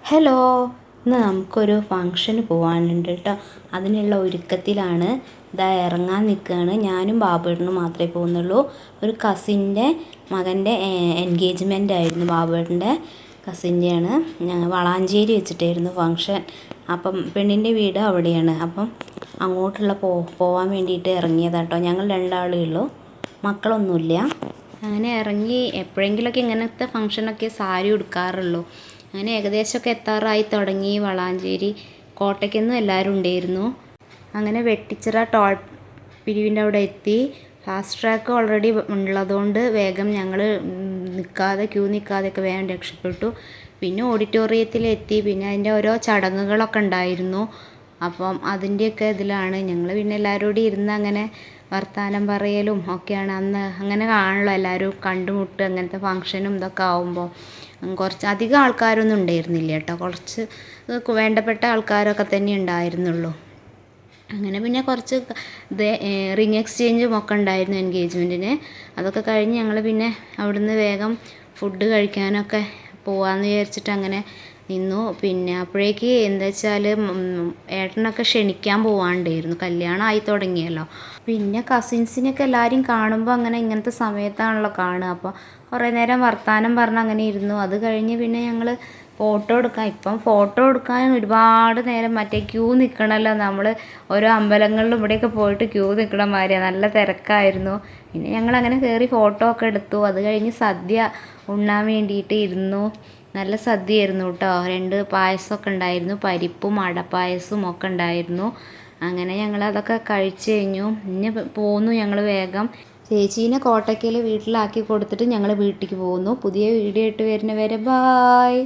Hello, ഇന്ന് നമുക്കൊരു ഫങ്ഷന് പോകാനുണ്ട് കേട്ടോ. അതിനുള്ള ഒരുക്കത്തിലാണ്. ഇതാ ഇറങ്ങാൻ നിൽക്കുകയാണ്. ഞാനും ബാബുവേട്ടനും മാത്രമേ പോകുന്നുള്ളൂ. ഒരു കസിൻ്റെ മകൻ്റെ എൻഗേജ്മെൻ്റ് ആയിരുന്നു. ബാബുവേട്ടൻ്റെ കസിൻ്റെയാണ്. വളാഞ്ചേരി വെച്ചിട്ടായിരുന്നു ഫങ്ഷൻ. അപ്പം പെണ്ണിൻ്റെ വീട് അവിടെയാണ്. അപ്പം അങ്ങോട്ടുള്ള പോവാൻ വേണ്ടിയിട്ട് ഇറങ്ങിയതാട്ടോ. ഞങ്ങൾ രണ്ടാളേ ഉള്ളൂ, മക്കളൊന്നുമില്ല. അങ്ങനെ ഇറങ്ങി. എപ്പോഴെങ്കിലുമൊക്കെ ഇങ്ങനത്തെ ഫങ്ഷനൊക്കെ സാരി ഉടുക്കാറുള്ളൂ. അങ്ങനെ ഏകദേശമൊക്കെ എത്താറായി തുടങ്ങി. വളാഞ്ചേരി കോട്ടയ്ക്കൊന്നും എല്ലാവരും ഉണ്ടായിരുന്നു. അങ്ങനെ വെട്ടിച്ചിറ ടോൾ പിരിവിൻ്റെ അവിടെ എത്തി. ഫാസ്റ്റ് ട്രാക്ക് ഓൾറെഡി ഉള്ളതുകൊണ്ട് വേഗം ഞങ്ങൾ ക്യൂ നിൽക്കാതെയൊക്കെ വേഗം രക്ഷപ്പെട്ടു. പിന്നെ ഓഡിറ്റോറിയത്തിലെത്തി. പിന്നെ അതിൻ്റെ ഓരോ ചടങ്ങുകളൊക്കെ ഉണ്ടായിരുന്നു. അപ്പം അതിൻ്റെയൊക്കെ ഇതിലാണ് ഞങ്ങൾ. പിന്നെ എല്ലാവരോടും ഇരുന്ന് അങ്ങനെ വർത്തമാനം പറയലും ഒക്കെയാണ്. അന്ന് അങ്ങനെ കാണുമല്ലോ എല്ലാവരും കണ്ടുമുട്ടുക. അങ്ങനത്തെ ഫങ്ഷനും ഇതൊക്കെ ആവുമ്പോൾ കുറച്ച് അധികം ആൾക്കാരൊന്നും ഉണ്ടായിരുന്നില്ല കേട്ടോ. കുറച്ച് വേണ്ടപ്പെട്ട ആൾക്കാരൊക്കെ തന്നെ ഉണ്ടായിരുന്നുള്ളൂ. അങ്ങനെ പിന്നെ കുറച്ച് റിങ് എക്സ്ചേഞ്ചും ഒക്കെ ഉണ്ടായിരുന്നു എൻഗേജ്മെൻറ്റിന്. അതൊക്കെ കഴിഞ്ഞ് ഞങ്ങൾ പിന്നെ അവിടുന്ന് വേഗം ഫുഡ് കഴിക്കാനൊക്കെ പോകാമെന്ന് വിചാരിച്ചിട്ട് അങ്ങനെ നിന്നു. പിന്നെ അപ്പോഴേക്ക് എന്താ വെച്ചാൽ ഏട്ടനൊക്കെ ക്ഷണിക്കാൻ പോകാണ്ടായിരുന്നു. കല്യാണം ആയി തുടങ്ങിയല്ലോ. പിന്നെ കസിൻസിനൊക്കെ എല്ലാവരും കാണുമ്പോൾ അങ്ങനെ ഇങ്ങനത്തെ സമയത്താണല്ലോ കാണുക. അപ്പോൾ കുറേ നേരം വർത്തമാനം പറഞ്ഞ് അങ്ങനെ ഇരുന്നു. അത് കഴിഞ്ഞ് പിന്നെ ഞങ്ങൾ ഫോട്ടോ എടുക്കാൻ. ഇപ്പം ഫോട്ടോ എടുക്കാൻ ഒരുപാട് നേരം മറ്റേ ക്യൂ നിൽക്കണമല്ലോ. നമ്മൾ ഓരോ അമ്പലങ്ങളിലും ഇവിടെയൊക്കെ പോയിട്ട് ക്യൂ നിൽക്കണ മാതിരിയാണ്. നല്ല തിരക്കായിരുന്നു. പിന്നെ ഞങ്ങളങ്ങനെ കയറി ഫോട്ടോ ഒക്കെ എടുത്തു. അത് കഴിഞ്ഞ് സദ്യ ഉണ്ണാൻ വേണ്ടിയിട്ട് ഇരുന്നു. നല്ല സദ്യയായിരുന്നു കേട്ടോ. 2 പായസമൊക്കെ ഉണ്ടായിരുന്നു. പരിപ്പും അടപ്പായസവും ഒക്കെ ഉണ്ടായിരുന്നു. അങ്ങനെ ഞങ്ങൾ അതൊക്കെ കഴിച്ച് കഴിഞ്ഞു. ഇനി പോന്നു ഞങ്ങൾ വേഗം. ചേച്ചീനെ കോട്ടയ്ക്കൽ വീട്ടിലാക്കി കൊടുത്തിട്ട് ഞങ്ങൾ വീട്ടിലേക്ക് പോകുന്നു. പുതിയ വീഡിയോ ആയിട്ട് വരുന്നവരെ ബായ്.